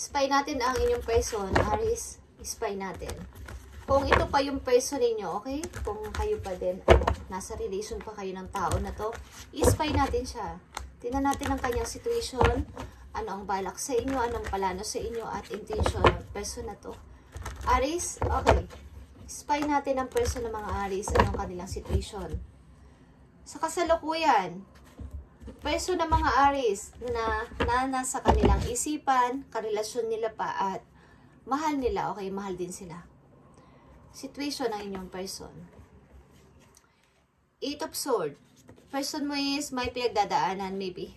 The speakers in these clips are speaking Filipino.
Spy natin ang inyong person, Aries. Spy natin. Kung ito pa yung person ninyo, okay? Kung kayo pa din, nasa relation pa kayo ng tao na to, i-spy natin siya. Tingnan natin ang kanyang situation, ano ang balak sa inyo, anong plano sa inyo, at intention ng person na to. Aries, okay. Spy natin ang person ng mga Aries, anong kanilang situation. Sa kasalukuyan, person ng mga Aries na nasa kanilang isipan, karelasyon nila pa, at mahal nila, okay, mahal din sila. Situation ng inyong person. 8 of Swords. Person mo is may pinagdadaanan, maybe.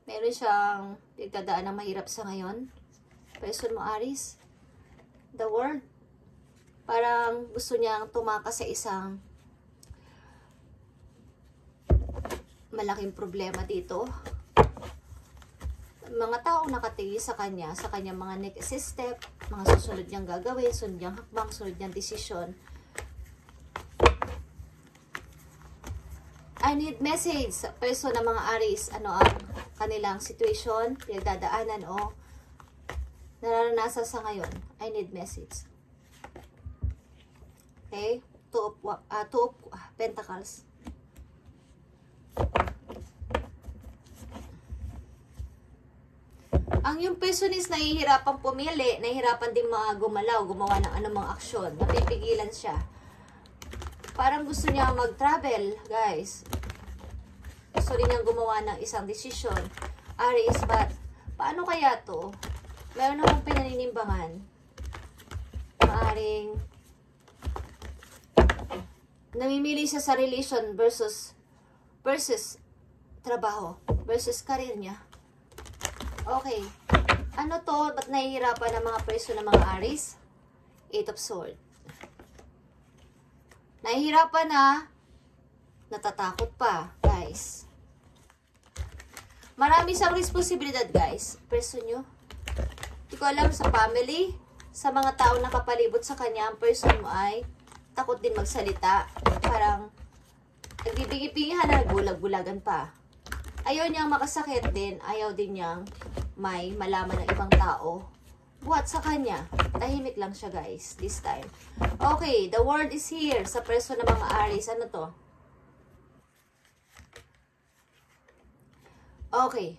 Meron siyang pinagdadaanan mahirap sa ngayon. Person mo, Aries. The World. Parang gusto niyang tumakas sa isang malaking problema dito. Mga taong nakatingin sa kanyang mga next step, mga susunod niyang gagawin, sunod niyang hakbang, sunod niyang desisyon. I need message sa person ng mga Aries. Ano ang kanilang situation, pinagdadaanan o nararanasan sa ngayon. I need message. Okay? Two of Pentacles. Ang yung person is nahihirapan pumili, nahihirapan din gumalaw, gumawa ng anumang aksyon. Napipigilan siya. Parang gusto niya mag-travel, guys. Gusto rin niyang gumawa ng isang desisyon. Aries, but paano kaya to? Meron akong pinaninimbangan. Maaring namimili siya sa relation versus trabaho, versus career niya. Okay. Ano to? Ba't nahihirapan ang mga person ng mga Aries? 8 of Swords. Nahihirapan na, natatakot pa, guys. Marami siyang responsibilidad, guys. Person nyo. Hindi ko alam sa family, sa mga tao na kapalibot sa kanya, ang person mo ay takot din magsalita. Parang nagbibigay-bingihan na nagbulag-bulagan pa. Ayaw niyang makasakit din. Ayaw din niyang may malaman ng ibang tao. Buhat sa kanya. Tahimik lang siya, guys. This time. Okay. The world is here. Sa person ng mga Aries. Ano to? Okay.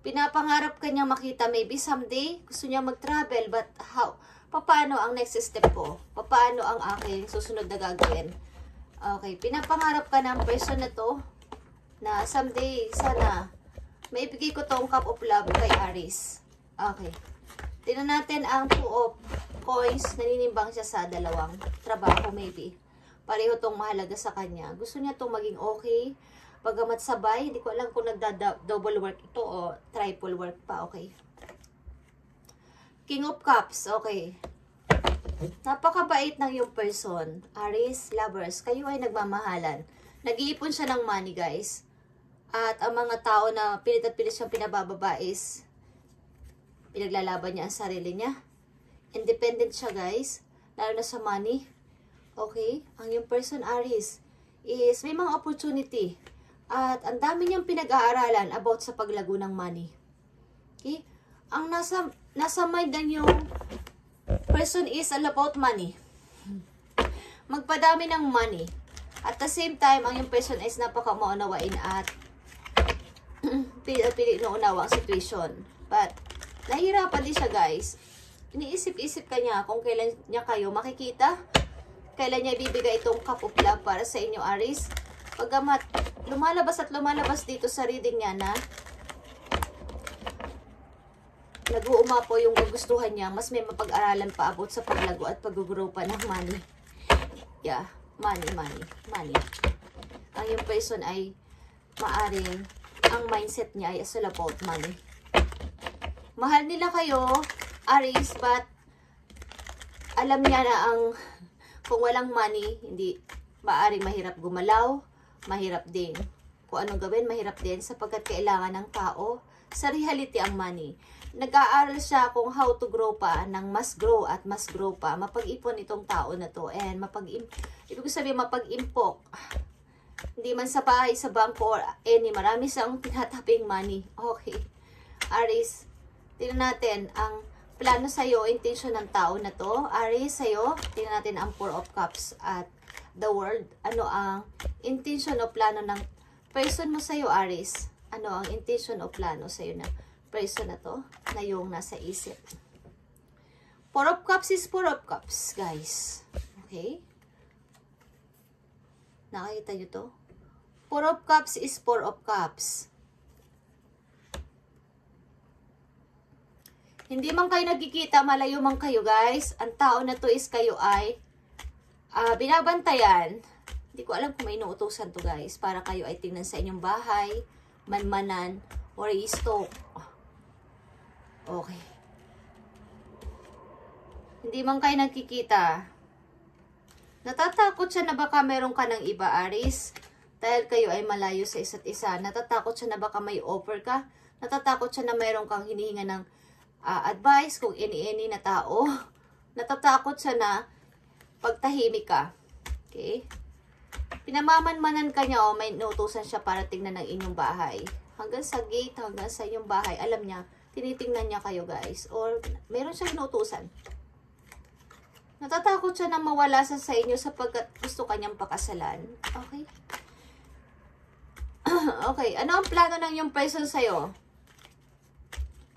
Pinapangarap ka niyang makita maybe someday. Gusto niya mag-travel. But how? Paano ang next step ko? Paano ang aking susunod na gagawin? Okay. Pinapangarap ka ng person na to na someday, sana, maibigay ko tong cup of love kay Aries. Okay. Tingnan natin ang 2 of coins. Naninimbang siya sa dalawang trabaho, maybe. Pareho tong mahalaga sa kanya. Gusto niya tong maging okay. Pagamat sabay, hindi ko alam kung nagda-double work ito o triple work pa. Okay. King of Cups. Okay. Napakabait ng yung person. Aries, lovers. Kayo ay nagmamahalan. Nag-iipon siya ng money, guys. At ang mga tao na pilit at pilit siyang pinabababa is pinaglalaban niya ang sarili niya. Independent siya, guys. Lalo na sa money. Okay? Ang yung person, Aries, is may mga opportunity. At ang dami niyang pinag-aaralan about sa paglago ng money. Okay? Ang nasa mind ng yung person is all about money. Magpadami ng money. At the same time, ang yung person is napaka-maunawain at pili naunawa ang situation. But, nahihirapan din siya, guys. Iniisip-isip ka niya kung kailan niya kayo makikita. Kailan niya ibibigay itong cup of love para sa inyo, Aries. Pagamat, lumalabas at lumalabas dito sa reading niya na nag-uuma po yung gugustuhan niya. Mas may mapag-aralan pa about sa paglago at pag-grow pa ng money. Yeah. Money. Ang yung person ay maaring ang mindset niya ay all about money. Mahal nila kayo, Aries, but alam niya na kung walang money, hindi maaring mahirap gumalaw, mahirap din. Kung anong gawin, mahirap din sapagkat kailangan ng tao sa reality ang money. Nag-aaral siya kung how to grow pa, ng mas grow at mas grow pa. Mapag-ipon itong tao na to. And ibig sabihin, mapag-impok. Hindi man sa bahay, sa bangko, or marami siyang tinataping money. Okay. Aries, tingnan natin ang plano sa'yo, intention ng tao na to. Aries, sa'yo, tingnan natin ang Four of Cups at the World. Ano ang intention o plano ng person mo sa'yo, Aries? Ano ang intention o plano sa'yo na person na to, na yung nasa isip? Four of Cups is Four of Cups, guys. Okay? Nakikita nyo to? Four of Cups is Four of Cups. Hindi man kayo nagkikita, malayo man kayo, guys. Ang tao na to is kayo ay binabantayan. Hindi ko alam kung may inuutosan to, guys. Para kayo ay tingnan sa inyong bahay, manmanan, or i-stalk. Okay. Hindi man kayo nagkikita. Natatakot siya na baka meron ka ng iba, Aries. Dahil kayo ay malayo sa isa't isa. Natatakot siya na baka may offer ka. Natatakot siya na meron kang hinihinga ng advice kung any na tao. Natatakot siya na pagtahimik ka. Okay? Pinamamanmanan ka niya o may inutusan siya para tingnan ng inyong bahay. Hanggang sa gate, hanggang sa inyong bahay. Alam niya, tinitingnan niya kayo, guys. Or meron siyang inutusan. Natatakot siya na mawala sa inyo sapagkat gusto kanyang pakasalan. Okay? Okay, ano ang plano ng yung person sa'yo?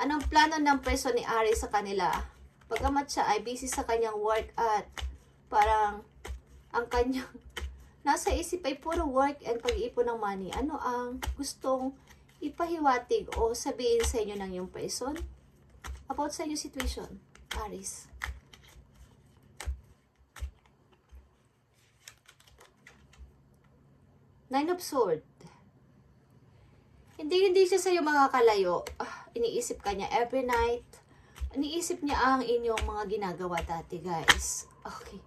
Anong plano ng person ni Aries sa kanila? Pagamat siya ay busy sa kanyang work at parang ang kanyang nasa isip ay puro work and pag-iipon ng money. Ano ang gustong ipahiwatig o sabihin sa inyo ng yung person? About sa inyong situation, Aries. Nine of Swords. Hindi siya sa'yo makakalayo. Iniisip ka niya every night. Iniisip niya ang inyong mga ginagawa dati, guys. Okay.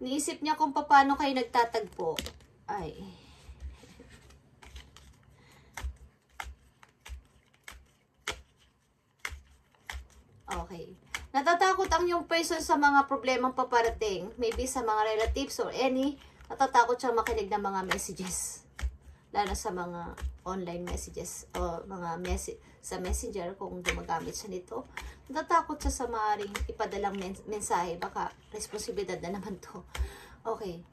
Iniisip niya kung paano kayo nagtatagpo. Ay. Okay. Natatakot ang yung person sa mga problemang paparating. Maybe sa mga relatives or any. Natatakot siya makinig ng mga messages. Lalo sa mga online messages o mga sa messenger kung gumagamit siya nito. Natatakot siya sa maaaring ipadalang mensahe. Baka responsibilidad na naman to. Okay.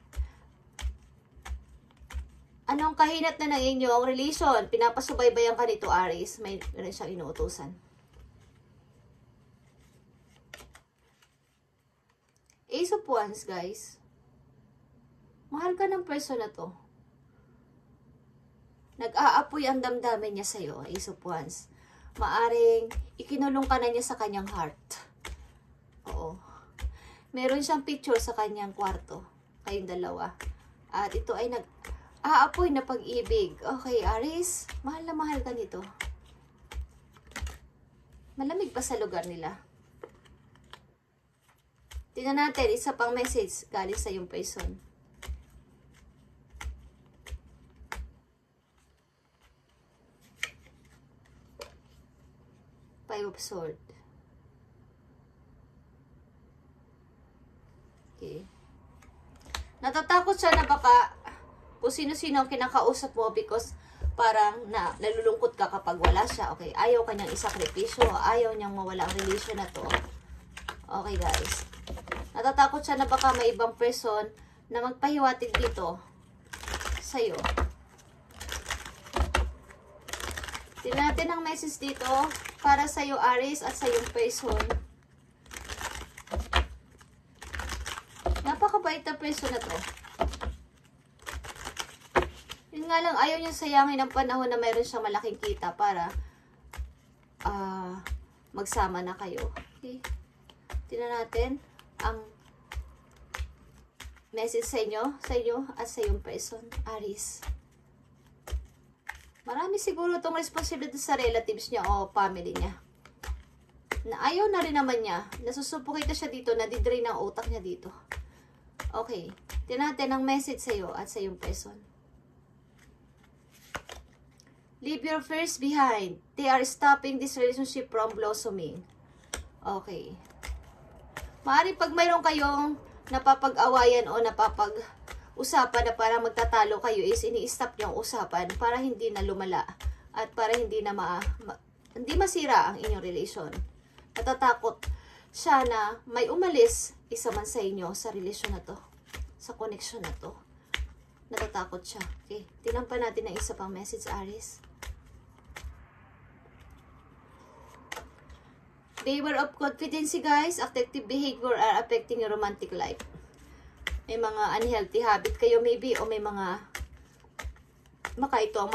Anong kahinat na ng inyong relation? Pinapasubaybayan ka nito, Aries. May rin siyang inuutusan. Ace of Wands, guys. Mahal ka ng person na to. Nag-aapoy ang damdamin niya sa'yo, Ace of Wands. Maaring ikinulong ka na niya sa kanyang heart. Oo. Meron siyang picture sa kanyang kwarto. Kayong dalawa. At ito ay nag-aapoy na pag-ibig. Okay, Aries, mahal na mahal ka nito. Malamig pa sa lugar nila. Tingnan natin, isa pang message galing sa yung person. Five of Swords. Okay. Natatakot siya na baka kung sino-sino ang kinakausap mo because parang nalulungkot ka kapag wala siya. Okay, ayaw kanyang isakripisyo. Ayaw niyang mawala ang relation na to. Okay, guys. Natatakot siya na baka may ibang person na magpahiwatig dito sa'yo. Tingnan natin ang message dito para sa'yo, Aries, at sa iyong person. Napakabait na person na to. Yun nga lang, ayaw niyang sayangin ang panahon na mayroon siyang malaking kita para magsama na kayo. Okay? Tingnan natin ang message sa inyo at sa iyong person, Aries. Marami siguro itong responsibility sa relatives niya o family niya. Na ayaw na rin naman niya. Nasusuffocate siya dito, nadidrain ang utak niya dito. Okay. Tingnan natin ang message sa iyo at sa iyong person. Leave your fears behind. They are stopping this relationship from blossoming. Okay. Maaaring pag mayroon kayong napapag-awayan o napapag-usapan na parang magtatalo kayo is ini-stop niyo ang usapan para hindi na lumala at para hindi na hindi masira ang inyong relation. Natatakot siya na may umalis isa man sa inyo sa relasyon na to, sa connection na to. Natatakot siya. Okay, tingnan pa natin ang isa pang message, Aries. Beware of confidence, guys. Affective behavior are affecting your romantic life. May mga unhealthy habit kayo maybe, o may mga ito ang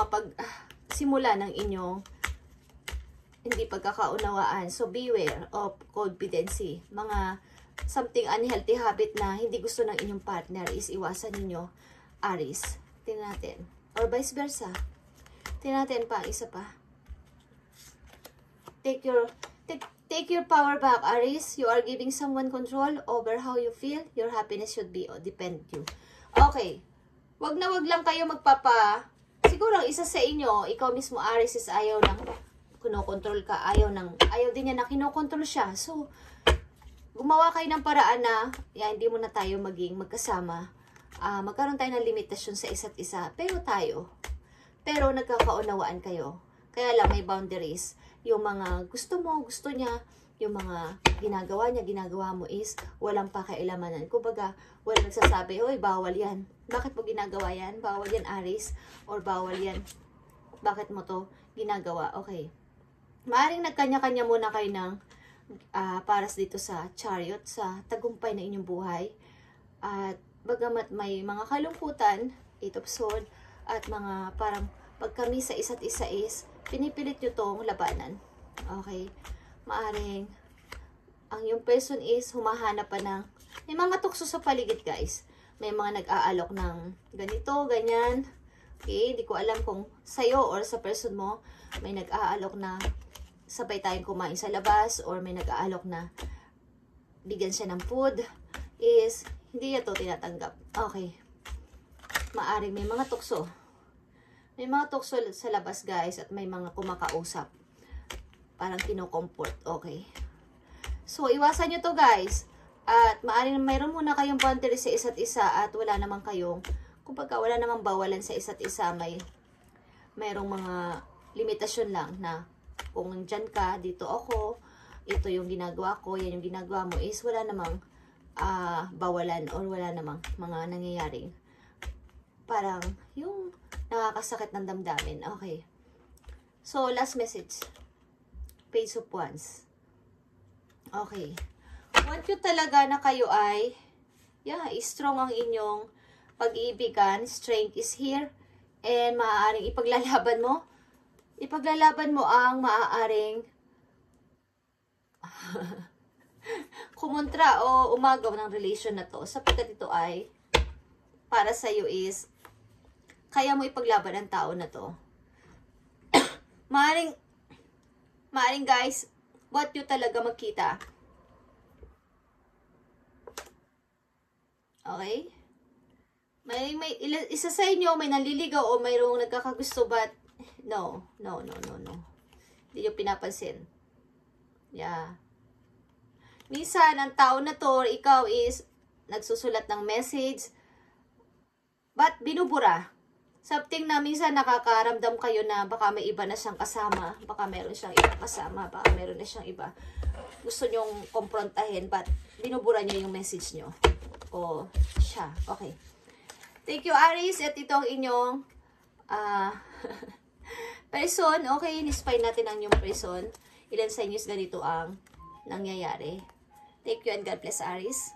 simula ng inyong hindi pagkakaunawaan. So, beware of codependency. Mga something unhealthy habit na hindi gusto ng inyong partner is iwasan ninyo, Aries. Tingnan natin. Or vice versa. Tingnan natin pa, isa pa. Take your power back, Aries. You are giving someone control over how you feel. Your happiness should be depend you. Okay. Wag na wag lang kayo siguro ang isa sa inyo, ikaw mismo, Aries, is ayaw ng kinokontrol ka. Ayaw din niya na kinokontrol siya. So, gumawa kayo ng paraan na, hindi muna tayo maging magkasama. Magkaroon tayo ng limitasyon sa isa't isa. Pero nagkakaunawaan kayo. Kaya lang may boundaries. Yung mga gusto mo, gusto niya, yung mga ginagawa niya, ginagawa mo is walang pakialamanan. Kumbaga, walang nagsasabi, "Hoy, bawal yan. Bakit mo ginagawa yan? Bawal yan, Aries." Or bawal yan. Bakit mo to ginagawa? Okay. Maaring nagkanya-kanya muna kayo ng paras dito sa chariot, sa tagumpay na inyong buhay. At bagamat may mga kalungkutan, 8 of Swords, at mga parang pagkami sa isa't isa is pinipilit nyo tong labanan. Okay? Maaring ang yung person is humahanap pa ng may mga tukso sa paligid, guys. May mga nag-aalok ng ganito, ganyan. Okay? Hindi ko alam kung sa'yo or sa person mo may nag-aalok na sabay tayong kumain sa labas, or may nag-aalok na bigyan siya ng food, is hindi niya to tinatanggap. Okay. Maaring may mga tukso. May mga tukso sa labas, guys, at may mga kumakausap. Parang kino-comfort. Okay. So, iwasan nyo to, guys. At maaring mayroon muna kayong boundary sa isa't isa at wala naman kayong, kumbaga wala namang bawalan sa isa't isa. Mayroong mga limitasyon lang na kung nandyan ka, dito ako, ito yung ginagawa ko, yan yung ginagawa mo, is wala namang bawalan or wala namang mga nangyayaring parang yung nakakasakit ng damdamin. Okay. So, last message. Page of Wands. Okay. Want you talaga na kayo ay, strong ang inyong pag-iibigan. Strength is here. And maaaring ipaglalaban mo. Ipaglalaban mo ang maaaring kumontra o umagaw ng relation na to. Sapagkat ito ay para sa iyo is kaya mo ipaglaban ang tao na to. Maaring guys, what you talaga magkita. Okay? May isa sa inyo may naliligaw o mayroong nagkakagusto, but no. Hindi nyo pinapansin. Yeah. Minsan, ang tao na to, ikaw is nagsusulat ng message, but binubura. Something na minsan nakakaramdam kayo na baka may iba na siyang kasama, baka meron siyang iba kasama, baka meron na siyang iba. Gusto nyong komprontahin, but binubura nyo yung message nyo. O siya. Okay. Thank you, Aries. At ito ang inyong person. Okay, in-spy natin ang inyong person. Ilan sa inyo ganito ang nangyayari. Thank you and God bless, Aries.